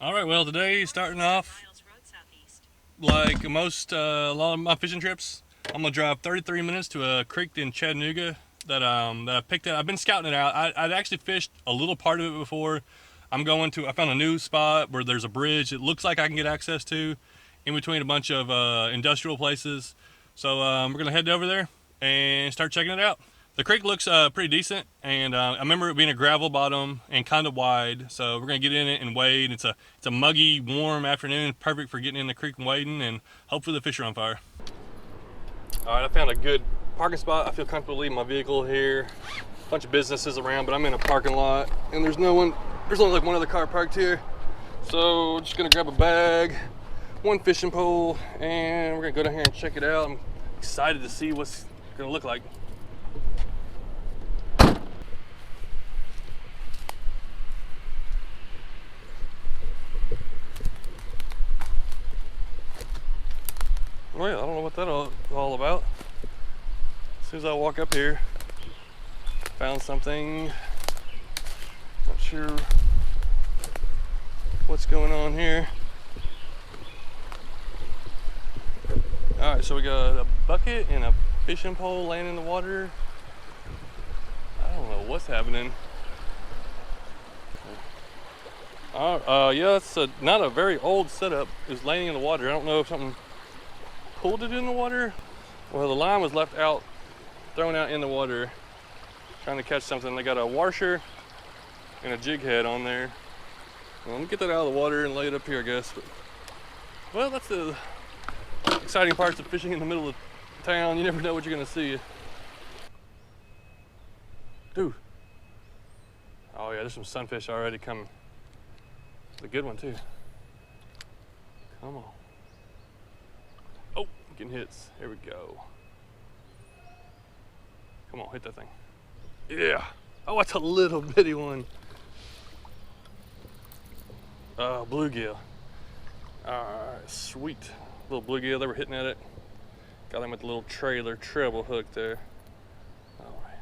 All right, well, today starting off like a lot of my fishing trips. I'm gonna drive 33 minutes to a creek in Chattanooga that I picked out. I've been scouting it out. I'd actually fished a little part of it before. I found a new spot where there's a bridge. It looks like I can get access to, in between a bunch of industrial places. So we're gonna head over there and start checking it out. The creek looks pretty decent, and I remember it being a gravel bottom and kind of wide. So we're gonna get in it and wade. It's a muggy, warm afternoon, perfect for getting in the creek and wading, and hopefully the fish are on fire. All right, I found a good parking spot. I feel comfortable leaving my vehicle here. A bunch of businesses around, but I'm in a parking lot, and there's no one. There's only like one other car parked here. So just gonna grab a bag, one fishing pole, and we're gonna go down here and check it out. I'm excited to see what's gonna look like. Well, I don't know what that's all about. As soon as I walk up here, found something. Not sure what's going on here. All right, so we got a bucket and a fishing pole laying in the water. I don't know what's happening. Yeah, it's not a very old setup. It was laying in the water. I don't know if something pulled it in the water. Well, the line was left out, thrown out in the water, trying to catch something. They got a washer and a jig head on there. Well, let me get that out of the water and lay it up here, I guess. But, well, that's the exciting parts of fishing in the middle of town. You never know what you're gonna see. Dude. Oh yeah, there's some sunfish already coming. It's a good one too. Come on. Oh, getting hits. Here we go. Come on, hit that thing. Yeah. Oh, it's a little bitty one. Bluegill. Alright, sweet. Little bluegill, they were hitting at it. Got him with the little trailer treble hook there. Alright.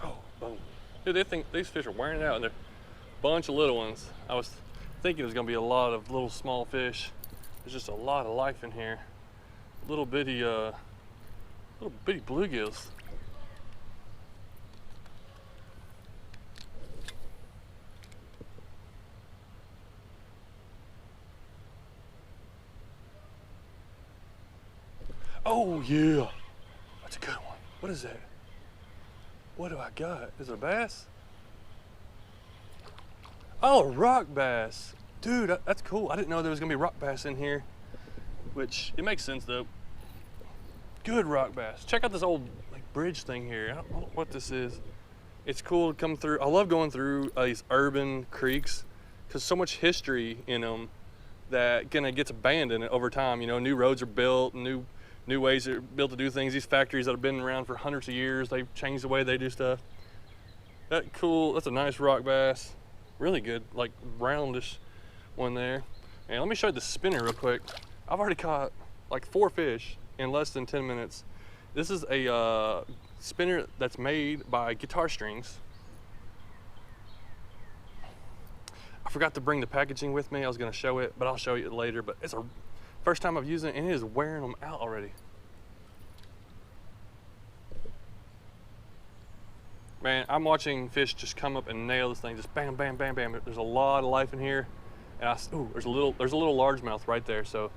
Oh, boom. Dude, these fish are wearing it out, and they're a bunch of little ones. I was thinking there's gonna be a lot of little small fish. There's just a lot of life in here. Little bitty bluegills. Oh yeah, that's a good one. What is that? What do I got? Is it a bass? Oh, a rock bass. Dude, that's cool. I didn't know there was gonna be rock bass in here, which it makes sense though. Good rock bass. Check out this old like bridge thing here. I don't know what this is. It's cool to come through. I love going through these urban creeks because so much history in them that kind of gets abandoned over time. You know, new roads are built, new ways are built to do things. These factories that have been around for hundreds of years, they've changed the way they do stuff. That's a nice rock bass. Really good, like roundish one there. And let me show you the spinner real quick. I've already caught like 4 fish in less than 10 minutes. This is a spinner that's made by guitar strings. I forgot to bring the packaging with me. I was gonna show it, but I'll show you it later. But it's a first time I've used it, and it is wearing them out already. Man, I'm watching fish just come up and nail this thing, just bam, bam, bam, bam. There's a lot of life in here, and there's a little largemouth right there. So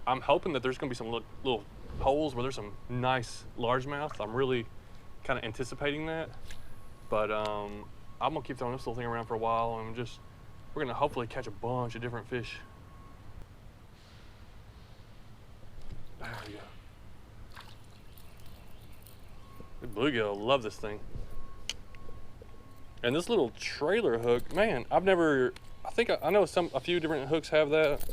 I'm hoping that there's gonna be some little holes where there's some nice largemouth. I'm really kind of anticipating that, but I'm gonna keep throwing this little thing around for a while, and we're gonna hopefully catch a bunch of different fish. There we go. The bluegill, love this thing. And this little trailer hook, man, I know a few different hooks have that.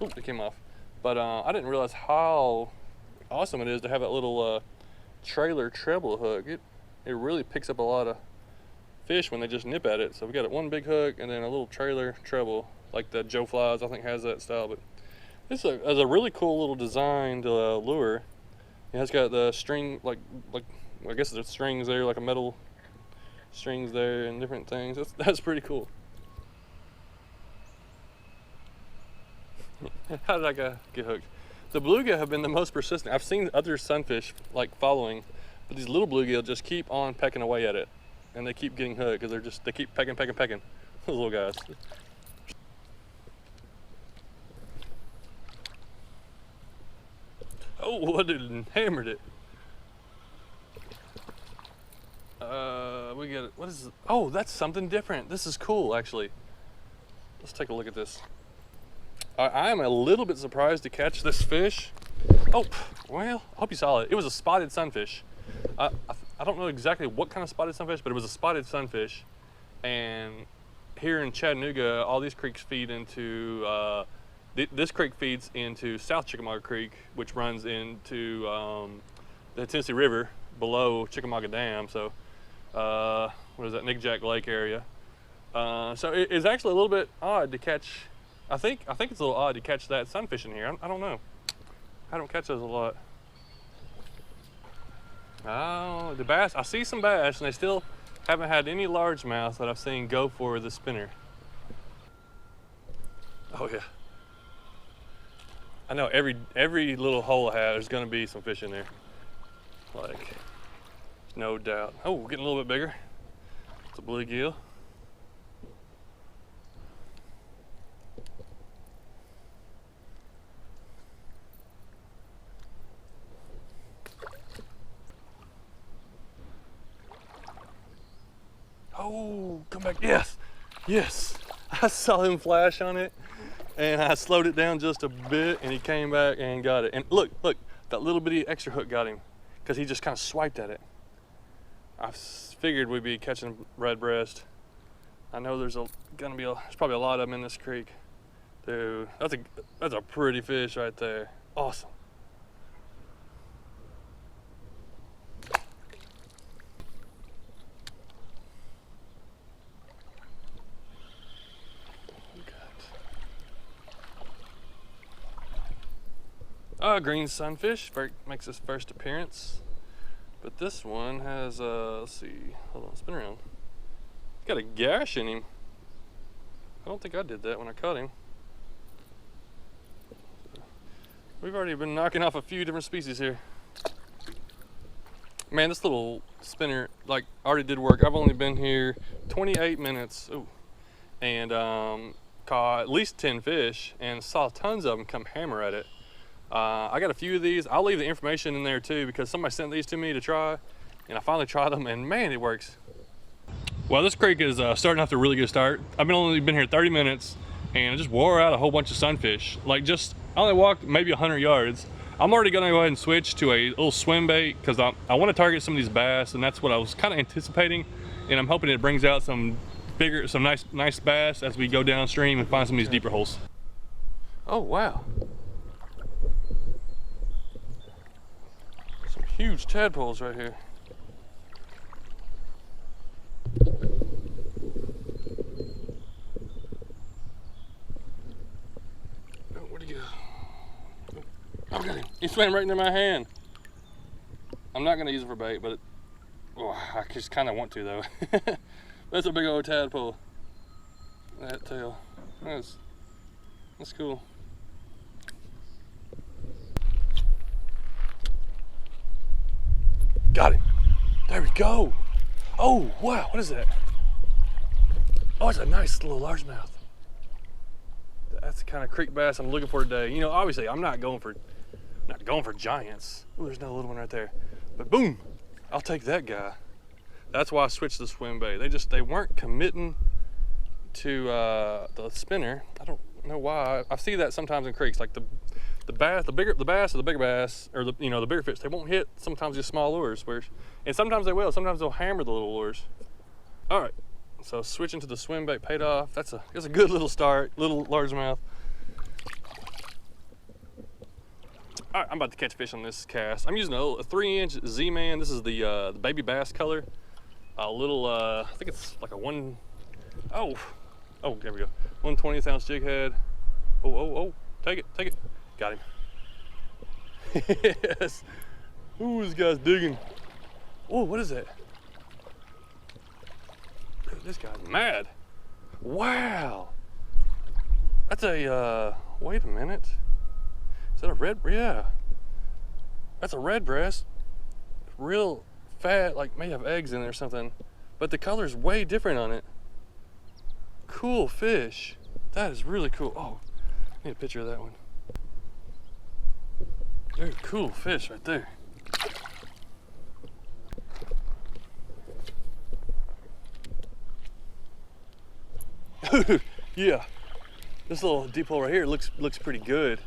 Oop, it came off. But I didn't realize how awesome it is to have that little trailer treble hook. It really picks up a lot of fish when they just nip at it. So we got one big hook and then a little trailer treble, like the Joe Flies, I think has that style. But This is a really cool little designed lure. It has got the string, like I guess the strings there, like a metal strings there and different things. That's pretty cool. How did I get hooked? The bluegill have been the most persistent. I've seen other sunfish like following, but these little bluegill just keep on pecking away at it, and they keep getting hooked because they keep pecking. Those little guys. Oh, I didn't hammered it. We got it. What is it? Oh, that's something different. This is cool, actually. Let's take a look at this. I am a little bit surprised to catch this fish. Oh, well, I hope you saw it. It was a spotted sunfish. I don't know exactly what kind of spotted sunfish, but it was a spotted sunfish. And here in Chattanooga, all these creeks feed into, this creek feeds into South Chickamauga Creek, which runs into the Tennessee River below Chickamauga Dam. So, what is that, Nick-Jack Lake area. So it's actually a little bit odd to catch. I think it's a little odd to catch that sunfish in here. I don't know. I don't catch those a lot. Oh, the bass. I see some bass, and they still haven't had any largemouth that I've seen go for the spinner. Oh yeah. I know every little hole I have, there's gonna be some fish in there. Like, no doubt. Oh, we're getting a little bit bigger. It's a bluegill. Oh, come back. Yes, yes. I saw him flash on it, and I slowed it down just a bit, and he came back and got it. And look, that little bitty extra hook got him, because he just kind of swiped at it. I figured we'd be catching red breast. I know there's probably a lot of them in this creek. Dude, that's a pretty fish right there. Awesome. Green sunfish makes his first appearance, but this one has let's see, hold on, spin around. He's got a gash in him. I don't think I did that when I caught him. We've already been knocking off a few different species here. Man, this little spinner already did work. I've only been here 28 minutes. Ooh. And caught at least 10 fish and saw tons of them come hammer at it. I got a few of these. I'll leave the information in there too, because somebody sent these to me to try, and I finally tried them, and man, it works. Well, this creek is starting off to a really good start. I've only been here 30 minutes, and I just wore out a whole bunch of sunfish. I only walked maybe 100 yards. I'm already gonna go ahead and switch to a little swim bait, because I want to target some of these bass, and that's what I was kind of anticipating, and I'm hoping it brings out some nice bass as we go downstream and find some of these deeper holes. Oh, wow. Huge tadpoles right here. Oh, where'd he go? Oh, I got him. He swam right into my hand. I'm not gonna use it for bait, but I just kind of want to though. That's a big old tadpole. That tail. That's cool. Got him. There we go. Oh, wow, what is that? Oh, it's a nice little largemouth. That's the kind of creek bass I'm looking for today. You know, obviously I'm not going for giants. Oh, there's another little one right there. But boom, I'll take that guy. That's why I switched to the swim bait. They weren't committing to the spinner. I don't know why. I see that sometimes in creeks, like the bigger bass, or the bigger fish, they won't hit sometimes just small lures, and sometimes they will. Sometimes they'll hammer the little lures. All right, so switching to the swim bait paid off. That's a good little start, little largemouth. All right, I'm about to catch fish on this cast. I'm using a 3-inch Z-Man. This is the baby bass color. A little, I think it's like a there we go. 1/20 ounce jig head. Oh, take it. Got him. Yes. Ooh, this guy's digging. Oh, what is that? Dude, this guy's mad. Wow. That's a, wait a minute. Is that a red? Yeah. That's a red breast. Real fat, like may have eggs in it or something. But the color's way different on it. Cool fish. That is really cool. Oh, I need a picture of that one. Dude, cool fish right there. Yeah, this little deep hole right here looks pretty good.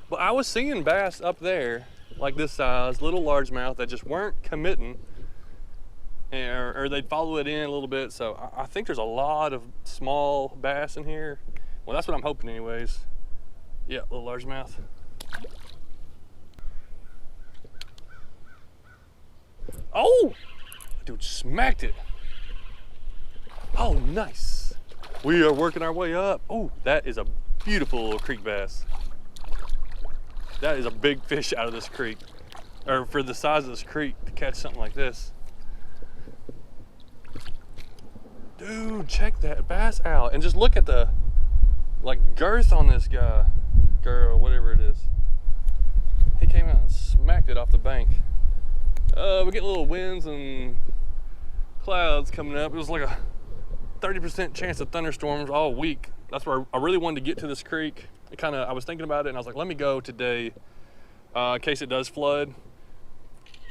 But I was seeing bass up there like this size, little largemouth that just weren't committing, or they'd follow it in a little bit. So I think there's a lot of small bass in here. Well, that's what I'm hoping anyways. Yeah, little largemouth. Oh, dude, smacked it. Oh, nice. We are working our way up. Oh, that is a beautiful little creek bass. That is a big fish out of this creek, or for the size of this creek to catch something like this. Dude, check that bass out, and just look at the like girth on this guy, girl, whatever it is. He came out and smacked it off the bank. We're getting little winds and clouds coming up. It was like a 30% chance of thunderstorms all week. That's where I really wanted to get to this creek. I was thinking about it, and I was like, let me go today in case it does flood.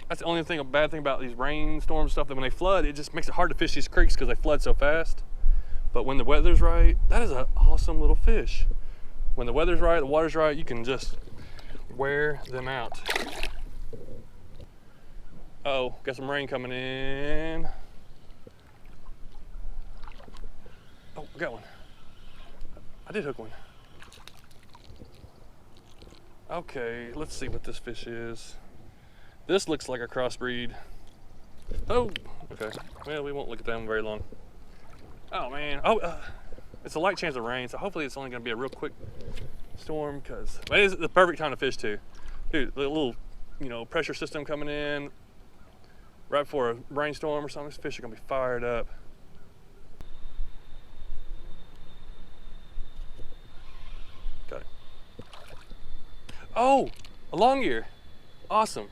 That's the only bad thing about these rainstorm stuff, that when they flood, it just makes it hard to fish these creeks because they flood so fast. But when the weather's right, that is an awesome little fish. When the weather's right, the water's right, you can just wear them out. Uh-oh, got some rain coming in. Oh, I got one. I did hook one. Okay, let's see what this fish is. This looks like a crossbreed. Oh, okay. Well, we won't look at that one very long. Oh man, it's a light chance of rain, so hopefully it's only gonna be a real quick storm, because it is the perfect time to fish too. Dude, the little, pressure system coming in right before a rainstorm or something, these fish are gonna be fired up. Got it. Oh, a long ear. Awesome.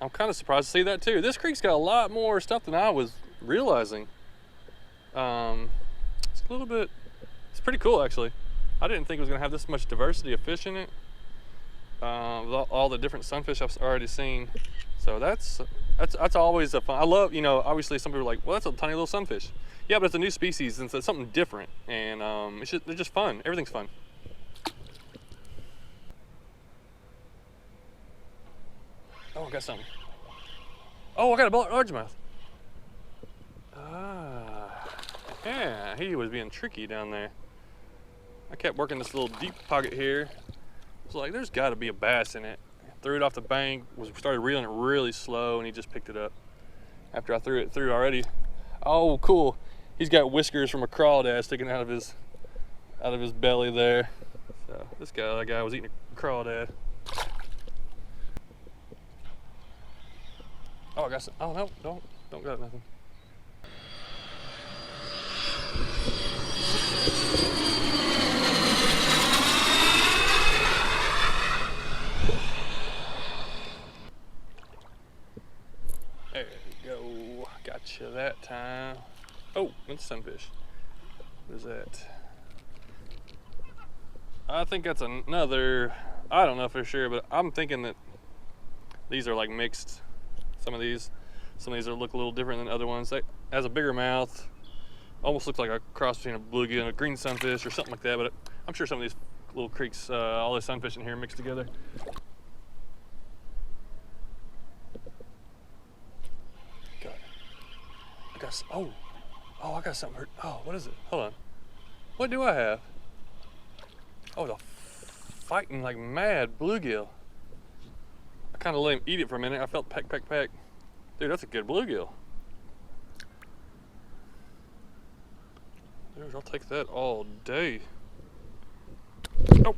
I'm kind of surprised to see that too. This creek's got a lot more stuff than I was realizing. It's a little bit, it's pretty cool actually. I didn't think it was gonna have this much diversity of fish in it. With all the different sunfish I've already seen. So that's always a fun. I love, obviously some people are like, well, that's a tiny little sunfish. Yeah, but it's a new species and so it's something different, and they're just fun. Everything's fun. Oh, I got something. Oh, I got a largemouth. Yeah, he was being tricky down there. I kept working this little deep pocket here. I was like, there's got to be a bass in it. Threw it off the bank, started reeling it really slow, and he just picked it up after I threw it through already. Oh, cool. He's got whiskers from a crawdad sticking out of his belly there. So that guy was eating a crawdad. Oh, I got some. Oh no, don't got nothing. There you go. Gotcha that time. Oh, it's sunfish. What is that? I think that's another. I don't know for sure, but I'm thinking that these are like mixed. Some of these look a little different than other ones. It has a bigger mouth. Almost looks like a cross between a bluegill and a green sunfish or something like that, but I'm sure some of these little creeks, all the sunfish in here mixed together. I got something hurt. Oh, what is it? Hold on. What do I have? Oh, the fighting like mad bluegill. I kind of let him eat it for a minute. I felt peck. Dude, that's a good bluegill. Dude, I'll take that all day. Oh,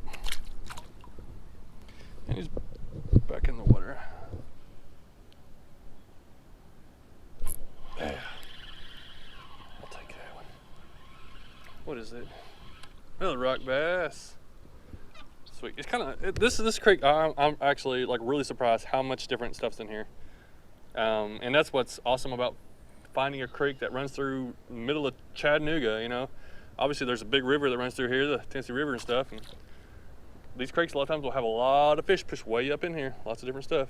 rock bass. Sweet. It's kind of this creek. I'm actually like really surprised how much different stuff's in here, and that's what's awesome about finding a creek that runs through the middle of Chattanooga. You know, obviously there's a big river that runs through here, the Tennessee River and stuff. And these creeks a lot of times will have a lot of fish pushed way up in here. Lots of different stuff.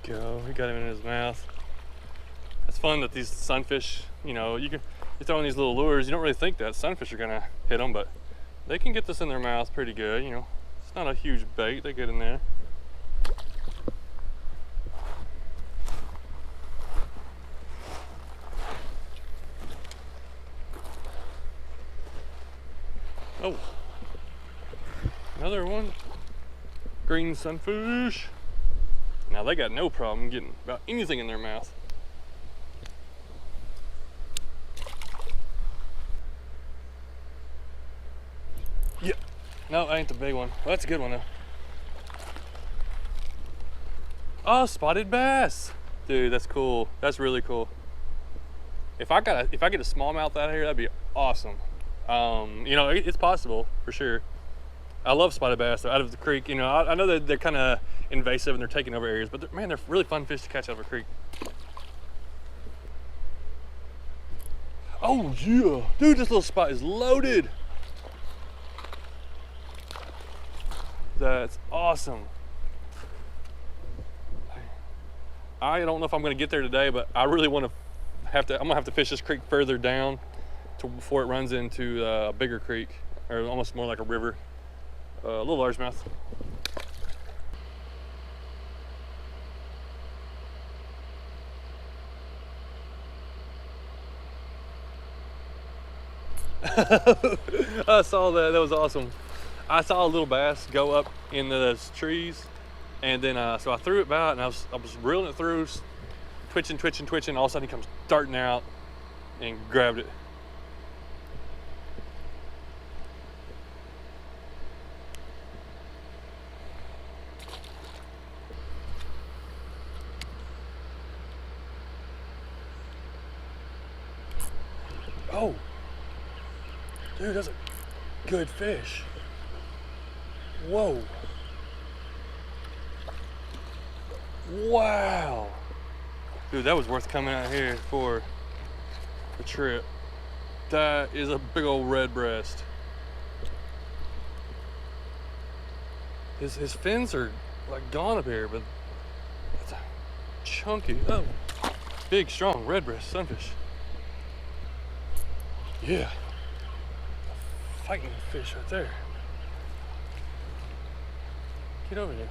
Go. He got him in his mouth. It's fun that these sunfish, you know, you're throwing these little lures, you don't really think that sunfish are gonna hit them, but they can get this in their mouth pretty good, you know. It's not a huge bait, they get in there. Oh, another one. Green sunfish. Now they got no problem getting about anything in their mouth. Yeah. No, that ain't the big one. Well, that's a good one though. Oh, spotted bass. Dude, that's cool. That's really cool. If I get a smallmouth out of here, that'd be awesome. You know, it's possible for sure. I love spotted bass out of the creek. You know, I know that they're kind of invasive and they're taking over areas, but man, they're really fun fish to catch out of a creek. Oh yeah, dude, this little spot is loaded. That's awesome. I don't know if I'm going to get there today, but I really want to I'm gonna have to fish this creek further down before it runs into a bigger creek, or almost more like a river. A little largemouth. I saw that. That was awesome. I saw a little bass go up in those trees, and then so I threw it about, and I was reeling it through, twitching. All of a sudden, he comes darting out and grabbed it. Oh, dude, that's a good fish. Whoa. Wow. Dude, that was worth coming out here for the trip. That is a big old red breast. His fins are like gone up here, but it's a chunky, oh, big, strong red breast sunfish. Yeah, fighting fish right there. Get over here.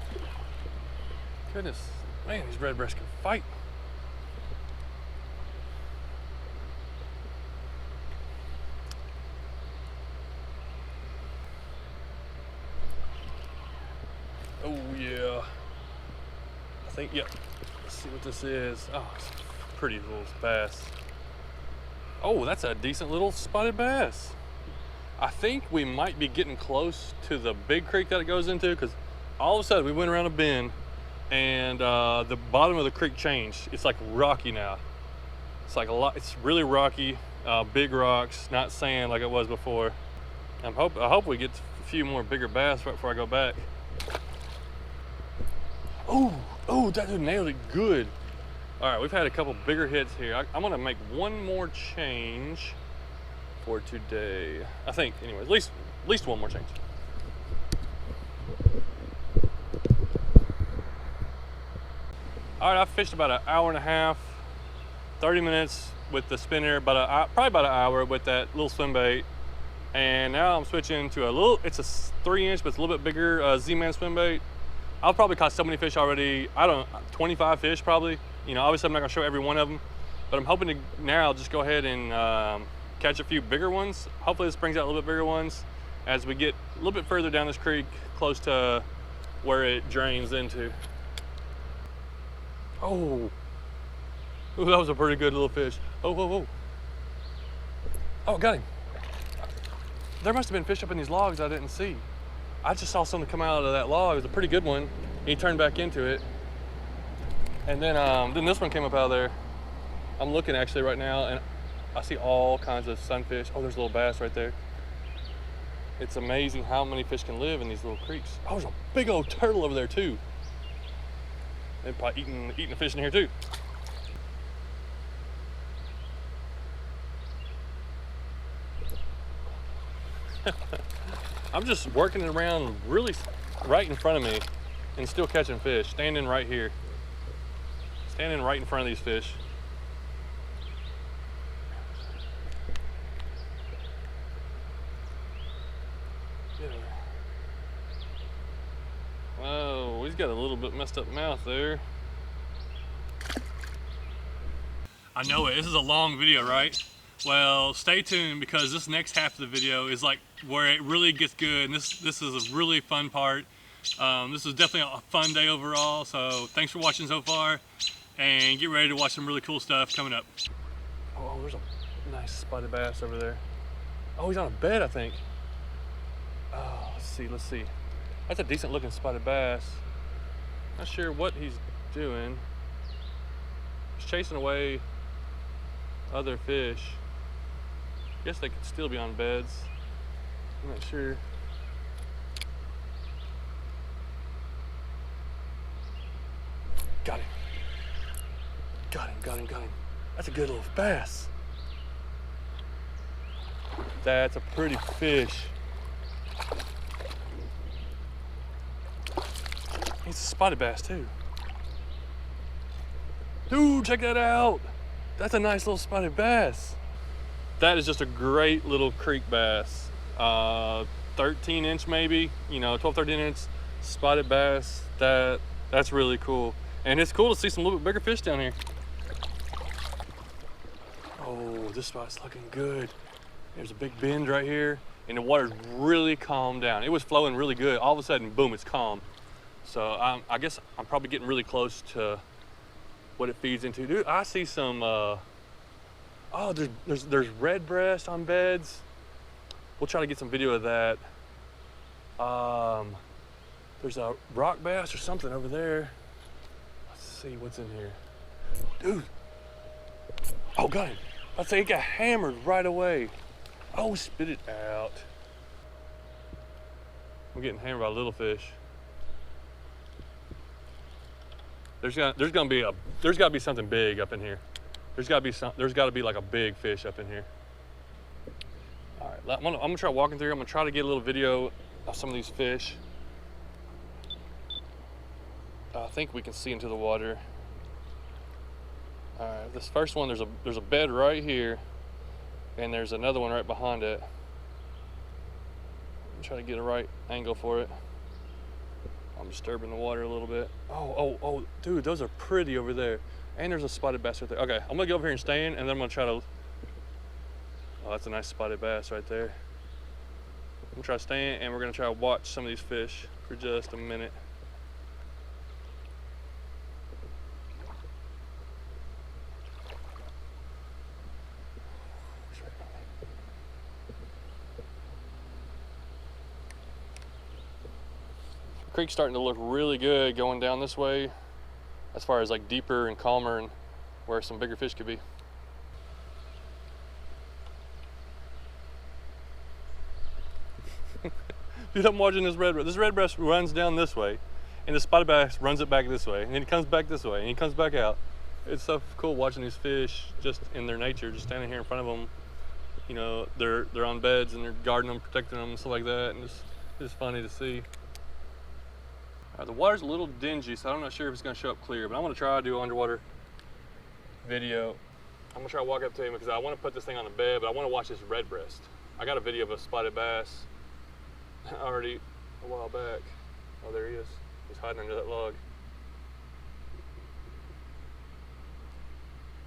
Goodness, man, these red breasts can fight. Oh yeah, I think, yep. Let's see what this is. Oh, it's a pretty little bass. Oh, that's a decent little spotted bass. I think we might be getting close to the big creek that it goes into, because all of a sudden we went around a bend and the bottom of the creek changed. It's like rocky now. It's like it's really rocky, big rocks, not sand like it was before. I hope we get a few more bigger bass right before I go back. Oh, that dude nailed it good. All right, we've had a couple bigger hits here. I'm gonna make one more change for today. I think, anyway, at least one more change. All right, I've fished about an hour and a half, 30 minutes with the spinner, probably about an hour with that little swim bait. And now I'm switching to it's a 3-inch, but it's a little bit bigger Z-Man swim bait. I've probably caught so many fish already. 25 fish probably. You know, obviously I'm not gonna show every one of them, but I'm hoping to now just go ahead and catch a few bigger ones. Hopefully this brings out a little bit bigger ones as we get a little bit further down this creek, close to where it drains into. Oh, ooh, that was a pretty good little fish. Oh, got him. There must have been fish up in these logs I didn't see. I just saw something come out of that log. It was a pretty good one. He turned back into it. And then this one came up out of there. I'm looking actually right now, and I see all kinds of sunfish. Oh, there's a little bass right there. It's amazing how many fish can live in these little creeks. Oh, there's a big old turtle over there too. They're probably eating the fish in here too. I'm just working it around really right in front of me and still catching fish, standing right here. Standing right in front of these fish. Oh, he's got a little bit messed up mouth there. I know it. This is a long video, right? Well, stay tuned because this next half of the video is like where it really gets good. And this is a really fun part. This is definitely a fun day overall. So thanks for watching so far, and get ready to watch some really cool stuff coming up. Oh, there's a nice spotted bass over there. Oh, he's on a bed, I think. Oh, let's see. That's a decent looking spotted bass. Not sure what he's doing. He's chasing away other fish. Guess they could still be on beds. I'm not sure. Got him. Got him. That's a good little bass. That's a pretty fish. He's a spotted bass too. Dude, check that out. That's a nice little spotted bass. That is just a great little creek bass. 13 inch maybe, 12, 13 inch spotted bass. That's really cool. And it's cool to see some little bit bigger fish down here. Oh, this spot's looking good. There's a big bend right here, and the water's really calmed down. It was flowing really good. All of a sudden, boom, it's calm. So I guess I'm probably getting really close to what it feeds into. Dude, I see some, oh, there's red breast on beds. We'll try to get some video of that. There's a rock bass or something over there. Let's see what's in here. Dude. Oh, got him. I'd say it got hammered right away. Oh, spit it out. I'm getting hammered by little fish. There's got to be something big up in here. There's got to be like a big fish up in here. All right, I'm gonna try walking through. I'm gonna try to get a little video of some of these fish. I think we can see into the water. All right, this first one, there's a bed right here, and there's another one right behind it. I'm trying to get a right angle for it. I'm disturbing the water a little bit. Oh, dude, those are pretty over there. And there's a spotted bass right there. Okay, I'm gonna go over here and stand, and then I'm gonna try to, oh, that's a nice spotted bass right there. I'm gonna try to stand, and we're gonna try to watch some of these fish for just a minute. Creek's starting to look really good going down this way as far as like deeper and calmer and where some bigger fish could be. Dude, I'm watching this red breast. This red breast runs down this way, and the spotted bass runs it back this way, and then he comes back this way, and he comes back out. It's so cool watching these fish just in their nature, just standing here in front of them. They're on beds and they're guarding them, protecting them, and stuff like that, and it's funny to see. The water's a little dingy, so I'm not sure if it's gonna show up clear, but I'm gonna try to do an underwater video. I'm gonna try to walk up to him because I wanna put this thing on a bed, but I wanna watch this red breast. I got a video of a spotted bass already a while back. Oh, there he is. He's hiding under that log.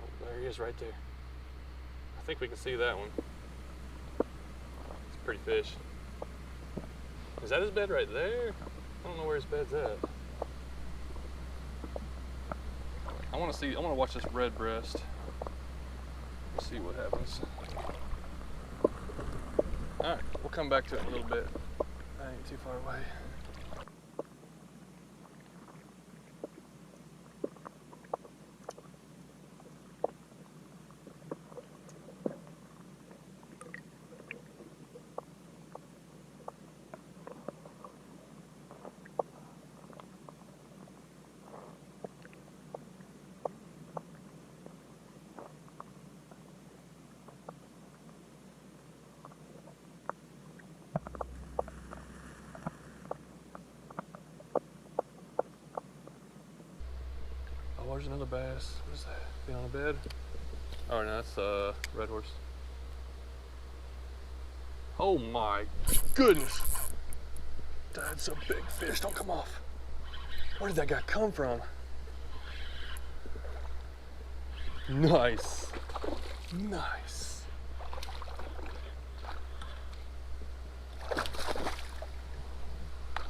Oh, there he is right there. I think we can see that one. It's a pretty fish. Is that his bed right there? I don't know where his bed's at. I want to watch this red breast. Let's see what happens. All right, we'll come back to it in a little bit. ain't too far away. Oh, there's another bass. What is that? Been on a bed? Oh no, that's red horse. Oh my goodness. That's a big fish. Don't come off. Where did that guy come from? Nice. Nice.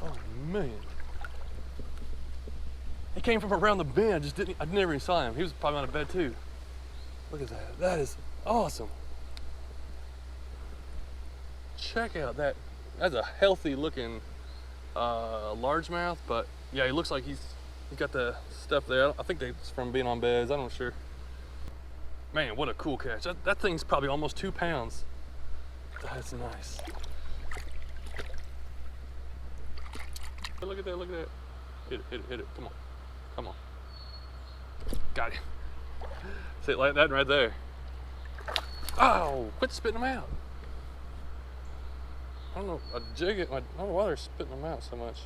Oh man. He came from around the bend. I never even saw him. He was probably on a bed too. Look at that. That is awesome. Check out that. That's a healthy looking largemouth, but yeah, he looks like he's got the stuff there. I think it's from being on beds. I'm not sure. Man, what a cool catch. That thing's probably almost 2 pounds. That's nice. Look at that, look at that. Hit it, hit it, hit it. Come on. Come on. Got him. See it like that right there. Oh, quit spitting them out. I don't know, I don't know why they're spitting them out so much.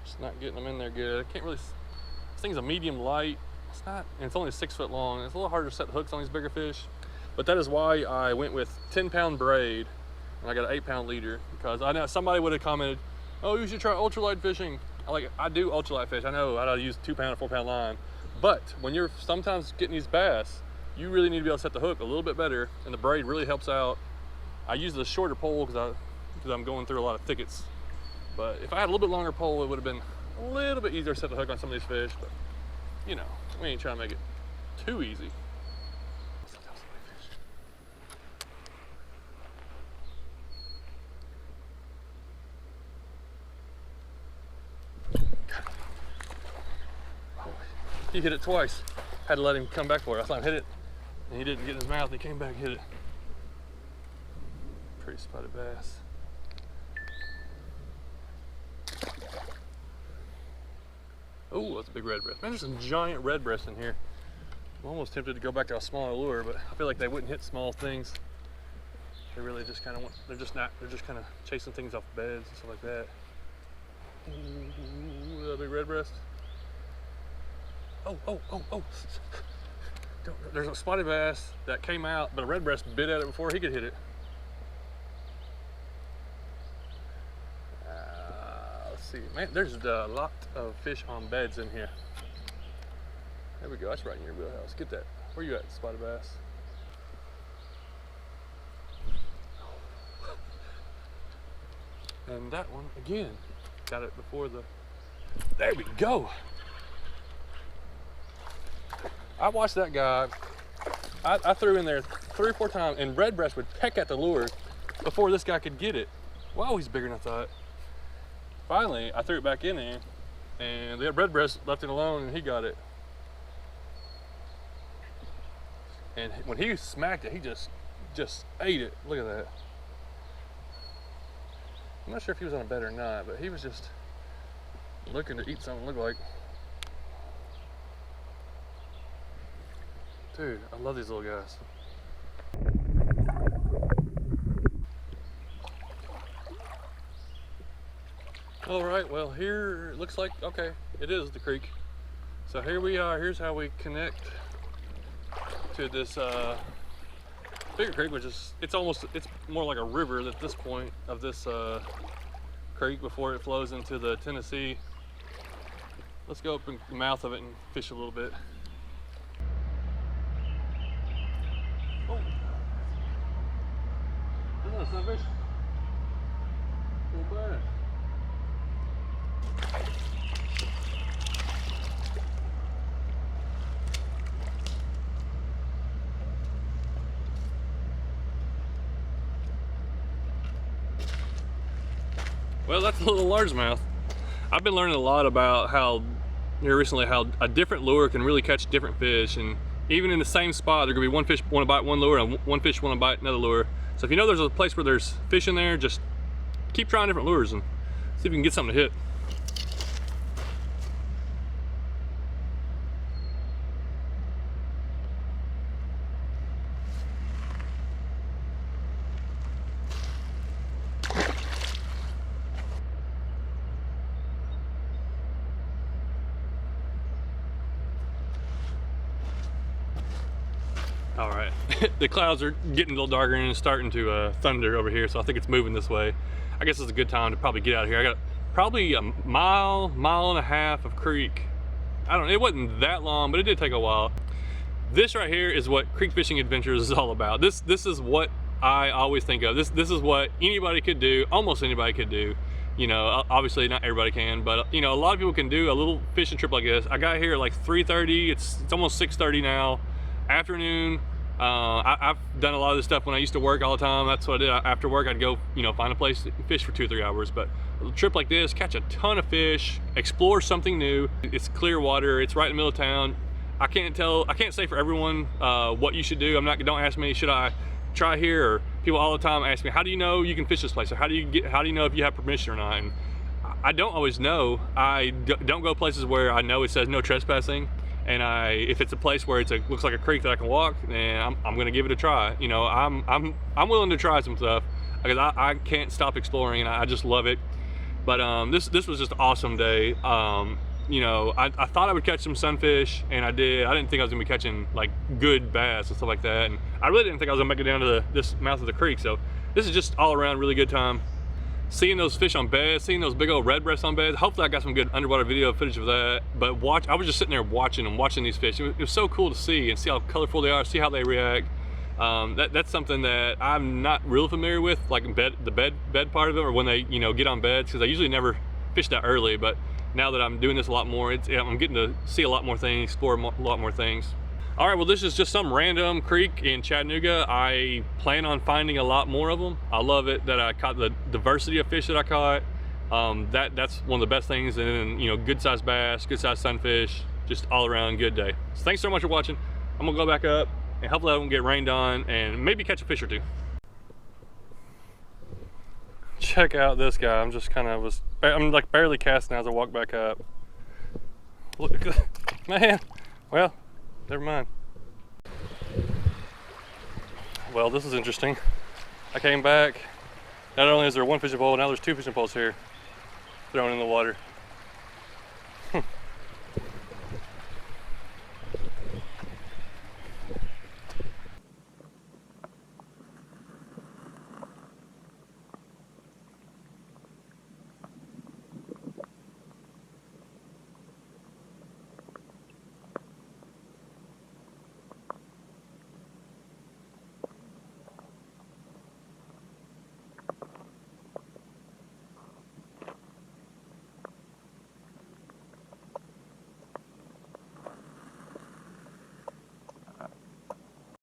Just not getting them in there good. I can't really, this thing's a medium light. It's not, and it's only 6 foot long. It's a little harder to set hooks on these bigger fish. But that is why I went with 10-pound braid and I got an 8-pound leader, because I know somebody would have commented, oh, you should try ultralight fishing. I do ultralight fish. I know how to use 2-pound or 4-pound line. But when you're sometimes getting these bass, you really need to be able to set the hook a little bit better, and the braid really helps out. I use the shorter pole because I'm going through a lot of thickets. But if I had a little bit longer pole, it would have been a little bit easier to set the hook on some of these fish. But you know, we ain't trying to make it too easy. He hit it twice. Had to let him come back for it. I thought hit it, and he didn't get in his mouth. He came back and hit it. Pretty spotted bass. Oh, that's a big red breast. Man, there's some giant red breasts in here. I'm almost tempted to go back to a smaller lure, but I feel like they wouldn't hit small things. They really just kind of want, they're just kind of chasing things off beds and stuff like that. Ooh, that big red breast. Oh. There's a spotted bass that came out, but a red breast bit at it before he could hit it. Let's see, man, there's a lot of fish on beds in here. There we go, that's right in your wheelhouse. Get that. Where you at, spotted bass? And that one, again, got it before the, there we go. I watched that guy, I threw in there 3 or 4 times, and red breast would peck at the lure before this guy could get it. Wow, he's bigger than I thought. Finally, I threw it back in there, and the red breast left it alone, and he got it. And when he smacked it, he just ate it. Look at that. I'm not sure if he was on a bed or not, but he was just looking to eat something, looked like. Dude, I love these little guys. All right, well here it looks like, okay, it is the creek. So here we are, here's how we connect to this bigger creek, which is, it's more like a river at this point of this creek before it flows into the Tennessee. Let's go up in the mouth of it and fish a little bit. Oh, isn't that a sunfish? Little bass. Well, that's a little largemouth. I've been learning a lot about how a different lure can really catch different fish, and even in the same spot, there could be one fish want to bite one lure and one fish want to bite another lure. So if you know there's a place where there's fish in there, just keep trying different lures and see if you can get something to hit. All right, the clouds are getting a little darker and it's starting to thunder over here, so I think it's moving this way. I guess it's a good time to probably get out of here. I got probably a mile and a half of creek. I don't know, it wasn't that long, but it did take a while. This right here is what creek fishing adventures is all about. This is what I always think of. This is what anybody could do, almost anybody could do. You know, obviously not everybody can, but you know, a lot of people can do a little fishing trip like this. I got here at like 3:30. It's almost 6:30 now. Afternoon. I've done a lot of this stuff when I used to work all the time. That's what I did. After work, I'd go, you know, find a place to fish for 2 or 3 hours. But a trip like this, catch a ton of fish, explore something new. It's clear water. It's right in the middle of town. I can't say for everyone what you should do. Don't ask me, should I try here? Or people all the time ask me, how do you know you can fish this place? Or how do you know if you have permission or not? And I don't always know. I don't go places where I know it says no trespassing. And if it's a place where looks like a creek that I can walk, then I'm gonna give it a try. You know, I'm willing to try some stuff because I can't stop exploring and I just love it. But this was just an awesome day. You know, I thought I would catch some sunfish, and I did. I didn't think I was gonna be catching like good bass and stuff like that, and I really didn't think I was gonna make it down to this mouth of the creek. So this is just all around really good time. Seeing those fish on beds, seeing those big old red breasts on beds. Hopefully I got some good underwater video footage of that. But I was just sitting there watching these fish. It was so cool to see and see how colorful they are, see how they react. That's something that I'm not real familiar with, like the bed part of it, or when they get on beds, because I usually never fish that early. But now that I'm doing this a lot more, I'm getting to see a lot more things, explore a lot more things. All right, well, this is just some random creek in Chattanooga. I plan on finding a lot more of them. I love it that I caught the diversity of fish that I caught. That's one of the best things. And then, good sized bass, good sized sunfish, just all around good day. So thanks so much for watching. I'm gonna go back up and hopefully I don't get rained on and maybe catch a fish or two. Check out this guy. I'm like barely casting as I walk back up. Look, man, well, never mind. Well, this is interesting. I came back. Not only is there one fishing pole, now there's 2 fishing poles here thrown in the water.